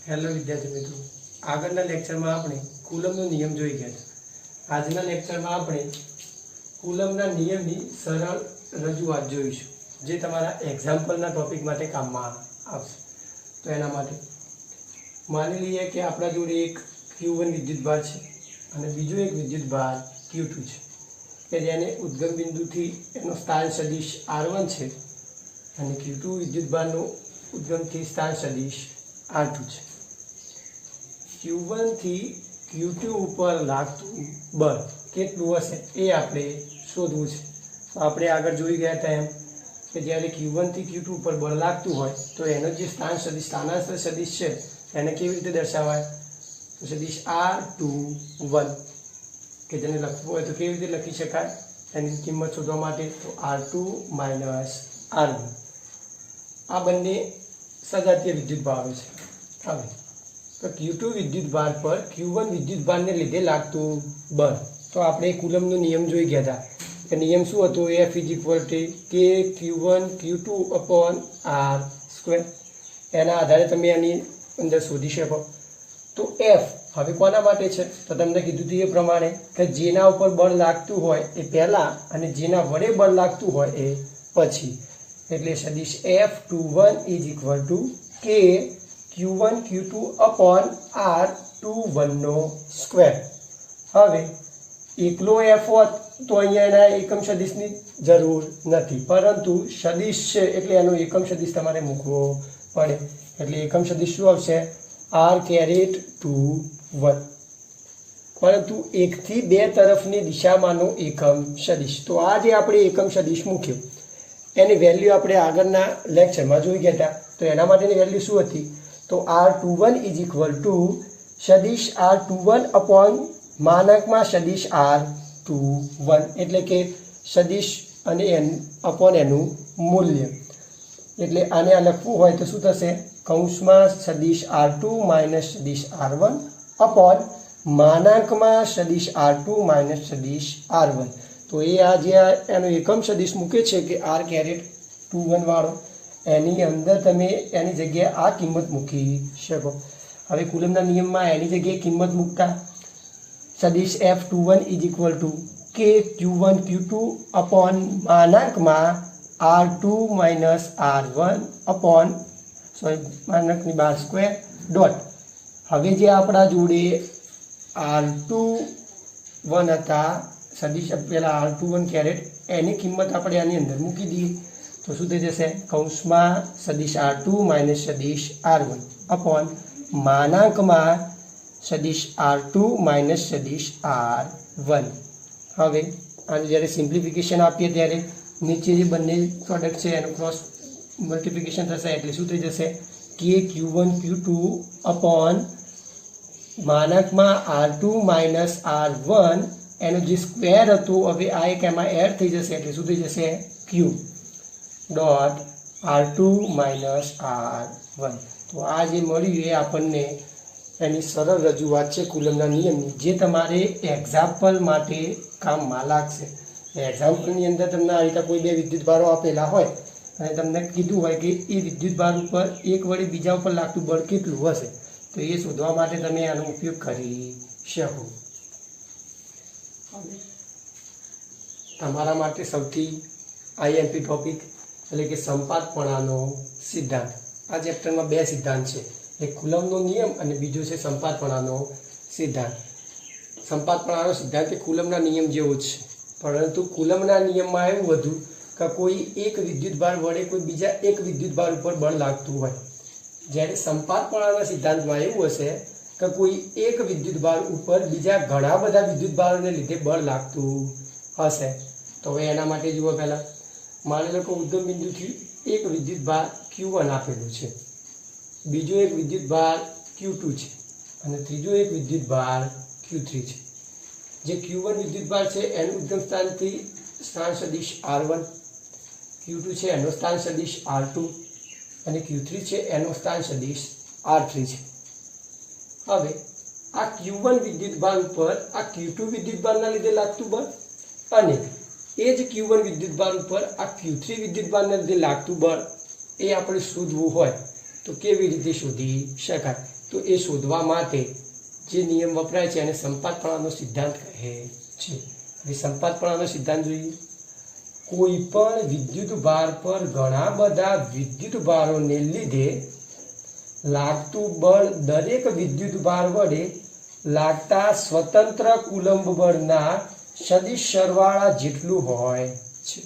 Hello વિદ્યાર્થી મિત્રો, આગળના લેક્ચરમાં આપણે કુલમનો નિયમ જોઈ ગયા હતા. આજના લેક્ચરમાં આપણે કુલમના નિયમની સરળ રજૂઆત જોઈશું, જે તમારા એક્ઝામ્પલના ટોપિક માટે કામમાં આવશે. તો એના માટે માની લઈએ કે આપણા જોડે એક Q1 વિદ્યુતભાર છે અને બીજો એક વિદ્યુતભાર Q2 છે, કે જેને ઉદ્ગમ બિંદુથી એનો સ્થાન સદિશ R1 છે અને Q2 વિદ્યુતભારનો ઉદ્ગમથી સ્થાન સદિશ R2 છે. Q1 થી Q2 ઉપર લાગતું બળ કેટલું હશે એ આપણે શોધવું છે. તો આપણે આગળ જોઈ ગયા હતા એમ કે જ્યારે Q1 થી Q2 ઉપર બળ લાગતું હોય તો એનો જે સ્થાનાંતર સદિશ છે એને કેવી રીતે દર્શાવાય? તો સદિશ R21 કે જેને લખવું હોય તો કેવી રીતે લખી શકાય એની કિંમત શોધવા માટે? તો R2 - R1. આ બંને સજાતીય વિદ્યુતભારો છે. હવે તો Q2 વિદ્યુતભાર પર Q1 વિદ્યુતભારને લીધે લાગતું બળ, તો આપણે કુલમનો નિયમ જોઈ ગયા હતા કે નિયમ શું હતો? F = K Q1 Q2/R². એના આધારે તમે આની અંદર શોધી શકો. તો F હવે કોના માટે છે? તો તમને કીધું હતું એ પ્રમાણે કે જેના ઉપર બળ લાગતું હોય એ પહેલાં અને જેના વડે બળ લાગતું હોય એ પછી. એટલે સદિશ F21 = K Q1 Q2/R21². હવે એકલો F હોત તો અહીંયા એના એકમ સદિશની જરૂર નથી, પરંતુ સદિશ છે એટલે એનો એકમ સદિશ તમારે મૂકવો પડે. એટલે એકમ સદિશ શું આવશે? R⁻²1. પરંતુ 1 થી 2 તરફની દિશામાંનો એકમ સદિશ. તો આ જે આપણે એકમ સદિશ મૂક્યો એની વેલ્યુ આપણે આગળના લેક્ચરમાં જોઈ ગયા હતા. તો એના માટેની વેલ્યુ શું હતી? તો R21 = સદિશ R21/ સદિશ R21, એટલે કે સદિશ અને એનું મૂલ્ય. એટલે આને આ લખવું હોય તો શું થશે? કૌંસમાં સદિશ R2 - સદિશ R1 સદિશ R2 - સદિશ R1. તો એ આ જે એનો એકમ સદિશ મૂકે છે કે R⁻²1 વાળો, એની અંદર તમે એની જગ્યાએ આ કિંમત મૂકી શકો. હવે કુલમના નિયમમાં એની જગ્યાએ કિંમત મૂકતા સદિશ F21 = K Q1 Q2/R2 હવે જે આપણા જોડે R21 હતા સદિશ, પહેલા R21 એની કિંમત આપણે આની અંદર મૂકી દઈએ તો શું થઈ જશે? કૌંસમાં સદિશ R2 - સદિશ R1 સદિશ R2 - સદિશ R1. હવે આને જ્યારે સિમ્પ્લિફિકેશન આપીએ ત્યારે નીચે જે બંને પ્રોડક્ટ છે એનું ક્રોસ મલ્ટિપ્લિકેશન થશે એટલે શું થઈ જશે? K Q1 Q2/R2 - R1 એનો જે સ્ક્વેર હતો હવે આ એક એમાં એડ થઈ જશે એટલે શું થઈ જશે? Q R2 - R1. તો આ જે મળ્યું એ આપણને એની સરળ રજૂઆત છે કુલમના નિયમની, જે તમારે એક્ઝામ્પલ માટે કામમાં લાગશે. એક્ઝામ્પલની અંદર તમને આ રીતે કોઈ બે વિદ્યુતભારો આપેલા હોય અને તમને કીધું હોય કે એ વિદ્યુતભાર ઉપર એક વડે બીજા ઉપર લાગતું બળ કેટલું હશે, તો એ શોધવા માટે તમે આનો ઉપયોગ કરી શકો. તમારા માટે સૌથી IMP ટોપિક એટલે કે સંપાતપણાનો સિદ્ધાંત. આ ચેપ્ટરમાં બે સિદ્ધાંત છે, એક કુલમનો નિયમ અને બીજો છે સંપાતપણાનો સિદ્ધાંત. સંપાતપણાનો સિદ્ધાંત એ કુલમના નિયમ જેવો જ છે, પરંતુ કુલમના નિયમમાં એવું હતું કે કોઈ એક વિદ્યુતભાર વડે કોઈ બીજા એક વિદ્યુતભાર ઉપર બળ લાગતું હોય, જ્યારે સંપાતપણાના સિદ્ધાંતમાં એવું હશે કે કોઈ એક વિદ્યુતભાર ઉપર બીજા ઘણા બધા વિદ્યુતભારોને લીધે બળ લાગતું હશે. તો હવે એના માટે જુઓ, પહેલાં માની લો કે ઉદ્ગમ બિંદુથી એક વિદ્યુતભાર Q1 આપેલું છે, બીજો એક વિદ્યુતભાર Q2 છે અને ત્રીજો એક વિદ્યુતભાર Q3 છે. જે Q1 વિદ્યુતભાર છે એનું ઉદ્ગમ સ્થાનથી સ્થાન સદિશ R1, Q2 છે એનો સ્થાન સદિશ R2 અને Q3 છે એનો સ્થાન સદિશ R3 છે. હવે આ Q1 વિદ્યુતભાર ઉપર આ Q2 વિદ્યુતભારના લીધે લાગતું બળ અને એ જ Q1 વિદ્યુતભાર ઉપર આ Q3 વિદ્યુતભારના લીધે લાગતું બળ એ આપણે શોધવું હોય તો કેવી રીતે શોધી શકાય? તો એ શોધવા માટે જે નિયમ વપરાય છે એને સંપાતપણાનો સિદ્ધાંત કહે છે. હવે સંપાતપણાનો સિદ્ધાંત જોઈએ. કોઈ પણ વિદ્યુત ભાર પર ઘણા બધા વિદ્યુત ભારોને લીધે લાગતું બળ દરેક વિદ્યુત ભાર વડે લાગતા સ્વતંત્ર કુલંબ બળના સદિશ સરવાળા જેટલું હોય છે.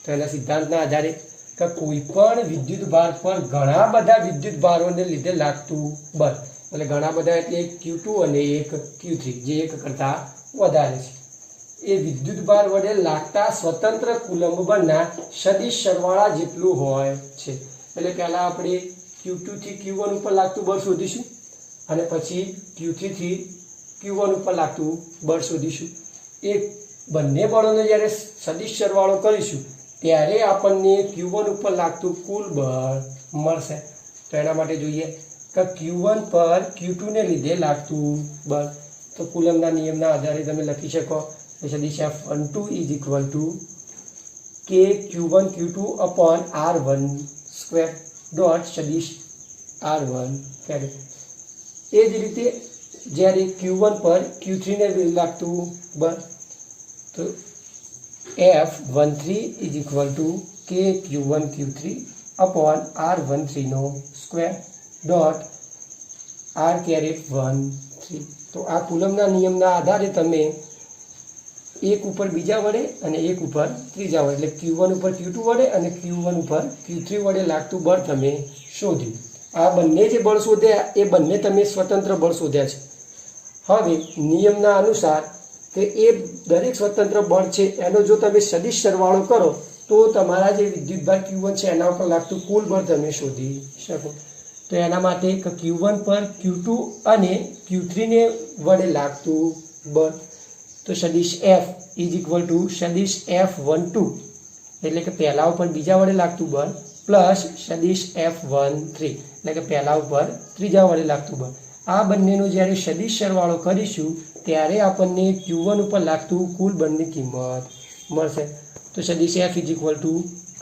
તો એના સિદ્ધાંતના આધારે કે કોઈ પણ વિદ્યુત ભાર પર ઘણા બધા વિદ્યુત ભારોને લીધે લાગતું બળ, એટલે ઘણા બધા એટલે એક Q2 અને એક Q3 જે એક કરતા વધારે છે, એ વિદ્યુત ભાર વડે લાગતા સ્વતંત્ર કુલંબ બળના સદિશ સરવાળા જેટલું હોય છે. એટલે પહેલા આપણે Q2 થી Q1 ઉપર લાગતું બળ શોધીશું અને પછી Q3 થી Q1 ઉપર લાગતું બળ શોધીશું. એ બંને બળોનો જ્યારે સદિશ સરવાળો કરીશું ત્યારે આપણને Q1 ઉપર લાગતું કુલ બળ મળશે. તો એના માટે જોઈએ કે Q1 પર Q2 ને લીધે લાગતું બળ, તો કુલમના નિયમના આધારે તમે લખી શકો સદિશ F12 is equal to K Q1 Q2 upon R1 square dot સદિશ R1 કેરેટ. એ જ રીતે જ્યારે Q1 પર Q3 ને લાગતું બળ, તો F13 is equal to K Q1 Q3 upon R13 નો સ્ક્વેર ડોટ R કેરેટ 13. તો આ કુલમના નિયમના આધારે તમે એક ઉપર બીજા વડે અને એક ઉપર ત્રીજા વડે એટલે Q1 ઉપર Q2 વડે અને Q1 ઉપર Q3 વડે લાગતું બળ તમે શોધ્યું. આ બંને જે બળ શોધ્યા એ બંને તમે સ્વતંત્ર બળ શોધ્યા છે. હવે નિયમના અનુસાર કે એ દરેક સ્વતંત્ર બળ છે એનો જો તમે સદિશ સરવાળો કરો તો તમારા જે વિદ્યુતભાર Q1 છે એના ઉપર લાગતું કુલ બળ તમે શોધી શકો. તો એના માટે Q1 પર Q2 અને Q3 ને વડે લાગતું બળ, તો સદિશ F ઇઝ ઇક્વલ ટુ સદિશ F12 એટલે કે પહેલા ઉપર બીજા વડે લાગતું બળ પ્લસ સદિશ F13 એટલે કે પહેલા ઉપર ત્રીજા વડે લાગતું બળ. આ બંનેનો જ્યારે સદિશ સરવાળો કરીશું ત્યારે આપણને Q1 ઉપર લાગતું કુલ બળની કિંમત મળશે. તો સદિશ F ઇઝ ઇક્વલ ટુ,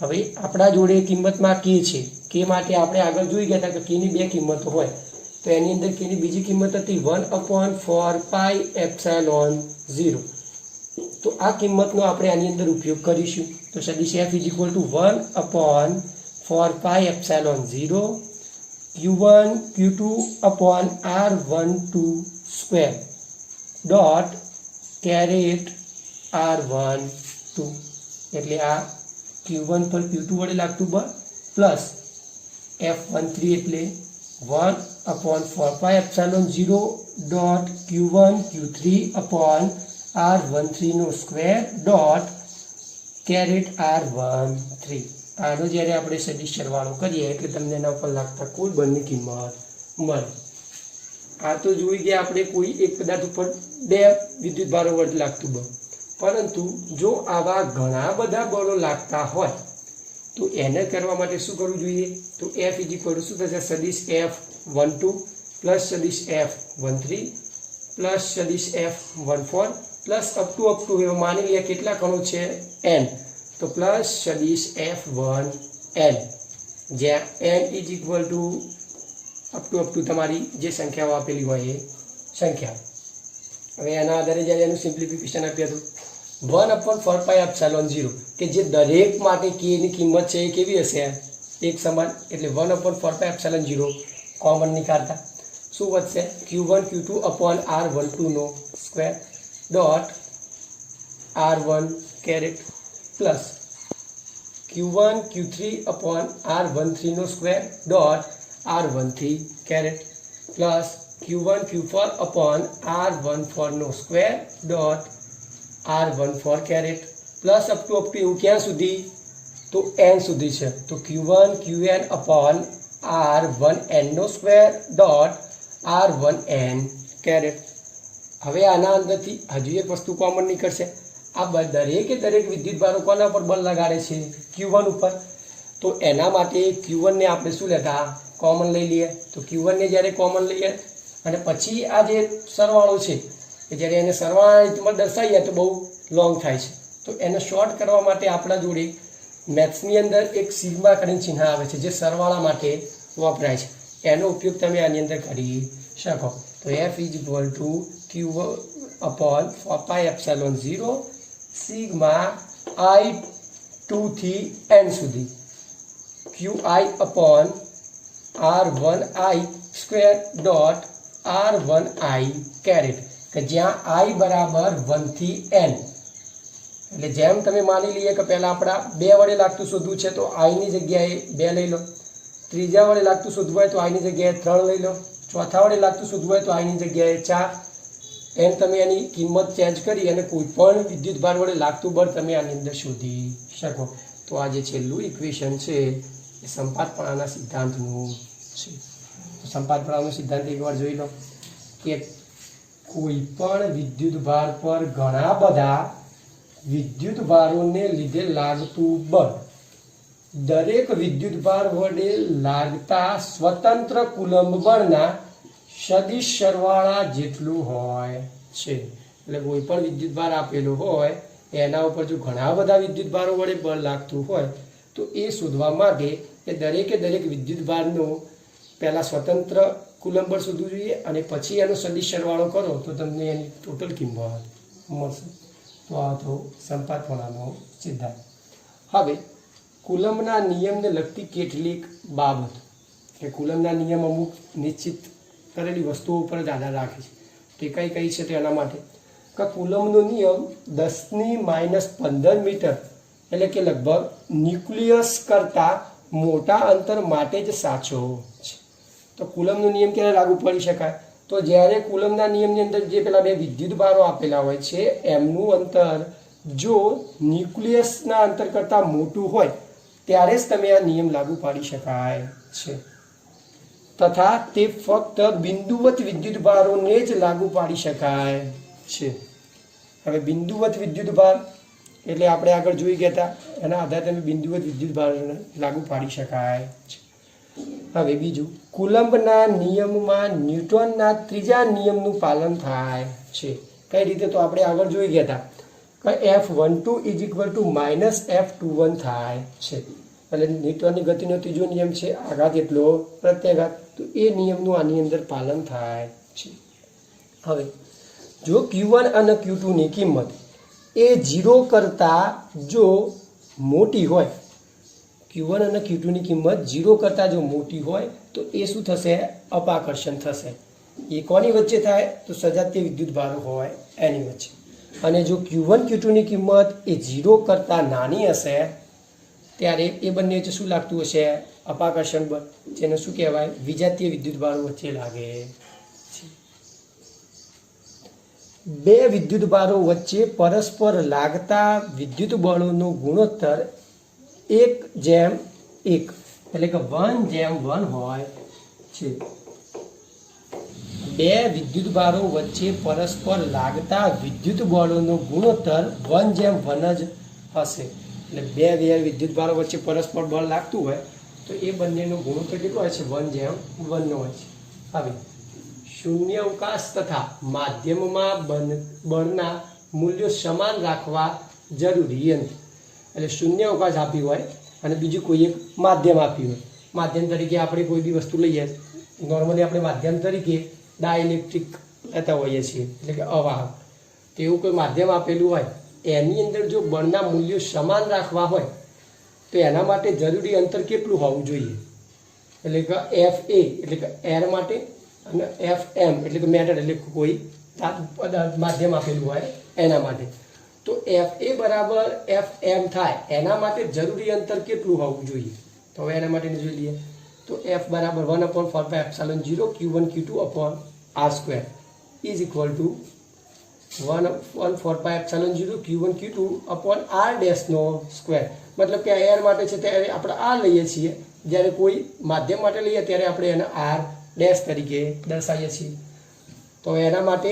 હવે આપણા જોડે કિંમતમાં K છે, K માટે આપણે આગળ જોઈ ગયા હતા કે Kની બે કિંમતો હોય, તો એની અંદર Kની બીજી કિંમત હતી 1/4πε0. તો આ કિંમતનો આપણે આની અંદર ઉપયોગ કરીશું. તો સદિશ F is equal to 1/4πε0 Q1 Q2 upon R12 square dot caret R12, એટલે આ Q1 પર Q2 વડે લાગતું બળ પ્લસ F13 એટલે 1/4πε0 dot Q1 Q3 upon R13 નો સ્ક્વેર ડોટ કેરેટ R13. આનો જ્યારે આપણે સદિશ સરવાળો કરીએ એટલે તમને એના ઉપર લાગતા કુલ બળની કિંમત મળે. આ તો જોઈ ગયા આપણે કોઈ એક પદાર્થ ઉપર બે વિદ્યુત ભારો વડે લાગતું બળ, પરંતુ જો આવા ઘણા બધા બળો લાગતા હોય તો એને કરવા માટે શું કરવું જોઈએ? તો F ઇઝ ઇક્વલ ટુ શું થશે? સદિશ F12 પ્લસ સદિશ F13 પ્લસ સદિશ F14 પ્લસ અપ ટુ માની લઈએ કેટલા કણો છે n, તો પ્લસ સદિશ F1n જ્યાં n is equal two up to તમારી જે સંખ્યાઓ આપેલી હોય એ સંખ્યા. હવે એના આધારે જ્યારે એનું સિમ્પ્લિફિકેશન આપ્યું હતું 1/4πε0 કે જે દરેક માટે K ની કિંમત છે એ કેવી હશે? એક સમાન, એટલે 1/4πε0 કોમન નીકાળતા શું વધશે? Q1 Q2 અપોન R12 નો square dot R1 caret plus Q1 Q3 upon R13 નો square dot R13 caret plus Q1 Q4 upon R14 નો square dot R14 caret plus up to એવું ક્યાં સુધી? તો n સુધી છે, તો Q1 Qn અપોન R1n નો સ્ક્વેર ડોટ R1n કેરેટ. હવે આના અંદરથી હજુ એક વસ્તુ કોમન નીકળશે. આ દરેકે દરેક વિદ્યુત ભારો કોના પર બળ લગાડે છે? Q1 ઉપર. તો એના માટે Q1 ને આપણે શું લેતા? કોમન લઈ લઈએ. તો Q1 ને જ્યારે કોમન લઈએ અને પછી આ જે સરવાળો છે કે જ્યારે એને સરવાળાની રીતમાં દર્શાવીએ તો બહુ લોંગ થાય છે, તો એને શોર્ટ કરવા માટે આપણા જોડે મેથ્સની અંદર એક સિગ્મા કરીને ચિહ્ન આવે છે જે સરવાળા માટે વપરાય છે. એનો ઉપયોગ તમે આની અંદર કરી શકો. તો F is equal to Q upon 4πε0 sigma I2 થી N સુધી QI upon R1I square dot R1I caret, કે જ્યાં I બરાબર 1 થી N. એટલે જેમ તમે માની લઈએ કે પહેલાં આપણા 2 વડે લાગતું શોધવું છે તો આઈની જગ્યાએ 2 લઈ લો, ત્રીજા વડે લાગતું શોધવું હોય તો આઈની જગ્યાએ 3 લઈ લો, ચોથા વડે લાગતું શોધવું હોય તો આઈની જગ્યાએ 4. એમ તમે એની કિંમત ચેન્જ કરી અને કોઈ પણ વિદ્યુત ભાર વડે લાગતું બળ તમે આની અંદર શોધી શકો. તો આ જે છેલ્લું ઇક્વેશન છે એ સંપાતપણાના સિદ્ધાંતનું છે. તો સંપાતપણાનો સિદ્ધાંત એકવાર જોઈ લો કે કોઈ પણ વિદ્યુત ભાર પર ઘણા બધા વિદ્યુત ભારોને લીધે લાગતું બળ દરેક વિદ્યુત ભાર વડે લાગતા સ્વતંત્ર કુલંબ બળના સદિશ સરવાળા જેટલું હોય છે. એટલે કોઈ પણ વિદ્યુત ભાર આપેલો હોય એના ઉપર જો ઘણા બધા વિદ્યુત ભારો વડે બળ લાગતું હોય તો એ શોધવા માટે એ દરેકે દરેક વિદ્યુત ભારનું પહેલાં સ્વતંત્ર કુલંબ બળ શોધવું જોઈએ અને પછી એનો સદિશ સરવાળો કરો તો તમને એની ટોટલ કિંમત મળશે. તો આ તો સંપાતપણાનો સિદ્ધાંત. હવે કુલંબના નિયમને લગતી કેટલીક બાબત, કે કુલંબના નિયમ અમુક નિશ્ચિત કરેલી વસ્તુઓ ઉપર જ આધાર રાખે છે. તે કઈ કઈ છે તેના માટે કે કુલંબનો નિયમ 10⁻15 મીટર એટલે કે લગભગ ન્યુક્લિયસ કરતાં મોટા અંતર માટે જ સાચો છે. તો કુલંબનો નિયમ ક્યારે લાગુ પડી શકાય? તો જ્યારે કુલંબના નિયમની અંદર જે પેલા 2 વિદ્યુત ભારો આપેલા હોય છે એમનું અંતર જો ન્યુક્લિયસના અંતર કરતાં મોટું હોય ત્યારે જ તમે આ નિયમ લાગુ પાડી શકાય છે. તથા તે ફક્ત બિંદુવત વિદ્યુત ભારોને જ લાગુ પાડી શકાય છે. હવે બિંદુવત વિદ્યુત ભાર એટલે આપણે આગળ જોઈ ગયા હતા, એના આધારે તમે બિંદુવત વિદ્યુત ભારને લાગુ પાડી શકાય છે. હવે બીજું, કુલંબના નિયમમાં ન્યૂટનના ત્રીજા નિયમનું પાલન થાય છે. કઈ રીતે? તો આપણે આગળ જોઈ ગયા હતા કે F12 is equal two minus F21 થાય છે. એટલે ન્યૂટનની ગતિનો ત્રીજો નિયમ છે આઘાત એટલો પ્રત્યાઘાત. તો એ નિયમનું આની અંદર પાલન થાય છે. હવે જો Q1 અને Q2ની કિંમત એ 0 કરતાં જો મોટી હોય, Q1 અને Q2ની કિંમત 0 કરતાં જો મોટી હોય તો એ શું થશે? અપાકર્ષણ થશે. એ કોની વચ્ચે થાય? તો સજાતીય વિદ્યુત ભારો હોય એની વચ્ચે. અને જો Q1 Q2ની કિંમત એ 0 કરતાં નાની હશે ત્યારે એ બંને વચ્ચે શું લાગતું હશે? અપાકર્ષણ બળ, જેને શું કહેવાય? વિજાતીય વિદ્યુત ભારો વચ્ચે લાગે છે. 2 વિદ્યુત ભારો વચ્ચે પરસ્પર લાગતા વિદ્યુત બળોનો ગુણોત્તર 1:1 એટલે કે 1:1 હોય છે. 2 વિદ્યુત ભારો વચ્ચે પરસ્પર લાગતા વિદ્યુત બળોનો ગુણોત્તર 1:1 જ હશે. એટલે 2 વિદ્યુત ભારો વચ્ચે પરસ્પર બળ લાગતું હોય તો એ બંનેનો ગુણોત્તર કેટલો હોય છે? 1:1 નો હોય છે. હવે શૂન્ય અવકાશ તથા માધ્યમમાં બળના મૂલ્યો સમાન રાખવા જરૂરી નથી. એટલે શૂન્ય અવકાશ આપી હોય અને બીજું કોઈ એક માધ્યમ આપ્યું હોય. માધ્યમ તરીકે આપણે કોઈ બી વસ્તુ લઈએ, નોર્મલી આપણે માધ્યમ તરીકે ડાયઇલેક્ટ્રિક લેતા હોઈએ છીએ, એટલે કે અવાહક. તો એવું કોઈ માધ્યમ આપેલું હોય એની અંદર જો બળના મૂલ્યો સમાન રાખવા હોય તો એના માટે જરૂરી અંતર કેટલું હોવું જોઈએ? એટલે કે FA એટલે કે એર માટે અને FM એટલે કે મેટર એટલે કોઈ માધ્યમ આપેલું હોય એના માટે. તો FA બરાબર FM થાય એના માટે જરૂરી અંતર કેટલું હોવું જોઈએ? તો હવે એના માટે જોઈ લઈએ. તો F બરાબર 1/4πε0 Q1 Q2 upon R² is equal to 1/4πε0 Q1 Q2 upon R'². મતલબ કે એર માટે છે ત્યારે આપણે R લઈએ છીએ, જ્યારે કોઈ માધ્યમ માટે લઈએ ત્યારે આપણે એને R' તરીકે દર્શાવીએ છીએ. તો એના માટે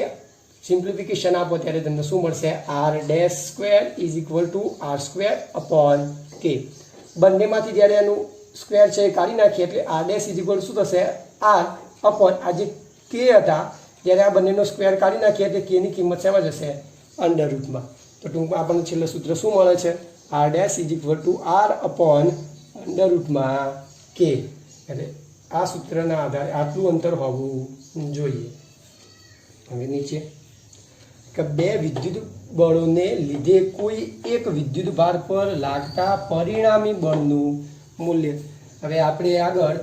સિમ્પ્લિફિકેશન આપો ત્યારે તમને શું મળશે? R' is equal to R² upon K. બંનેમાંથી જ્યારે એનું સ્ક્વેર છે એ કાઢી નાખીએ એટલે R' is equal શું થશે? R upon આ જે K હતા જ્યારે આ બંનેનો સ્ક્વેર કાઢી નાખીએ એટલે Kની કિંમત શેમાં જશે? અંડર રૂટમાં. તો ટૂંકમાં આપણને છેલ્લું સૂત્ર શું મળે છે? R' is equal to R upon under રૂટમાં K. એટલે આ સૂત્રના આધારે આટલું અંતર હોવું જોઈએ. હવે નીચે કે બે વિદ્યુત બળોને લીધે કોઈ એક વિદ્યુત ભાર પર લાગતા પરિણામી બળનું મૂલ્ય. હવે આપણે આગળ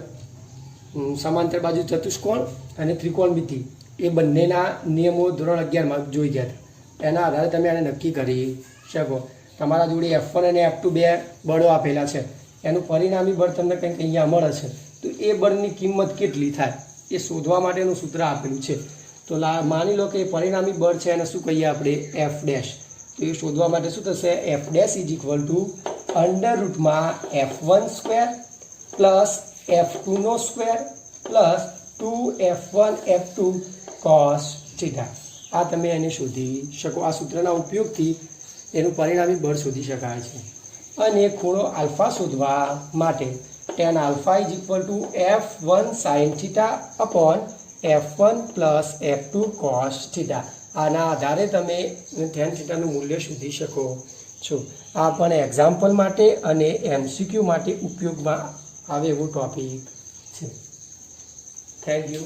સમાંતર બાજુ ચતુષ્કોણ અને ત્રિકોણમિતિ એ બંનેના નિયમો ધોરણ 11માં જોઈ ગયા હતા. એના આધારે તમે આને નક્કી કરી શકો. તમારા જોડે F1 અને F2 બે બળો આપેલા છે, એનું પરિણામી બળ તમને કંઈક અહીંયા મળે છે, તો એ બળની કિંમત કેટલી થાય એ શોધવા માટેનું સૂત્ર આપેલું છે. તો માની લો કે પરિણામી બળ છે એને શું કહીએ આપણે F ડેશ. તો એ શોધવા માટે શું થશે? F dash is equal to √F1 square plus F2 નો square plus 2F1 F2 cos theta. આ તમે એને શોધી શકો. આ સૂત્રના ઉપયોગથી એનું પરિણામી બળ શોધી શકાય છે. અને ખૂણો આલ્ફા શોધવા માટે tan alpha is equal to F1 sin theta upon F1 plus F2 cos theta. આના આધારે તમે tan થીટાનું મૂલ્ય શોધી શકો છો. આ પણ એક્ઝામ્પલ માટે અને MCQ માટે ઉપયોગમાં આવે એવો ટોપિક છે. Thank you.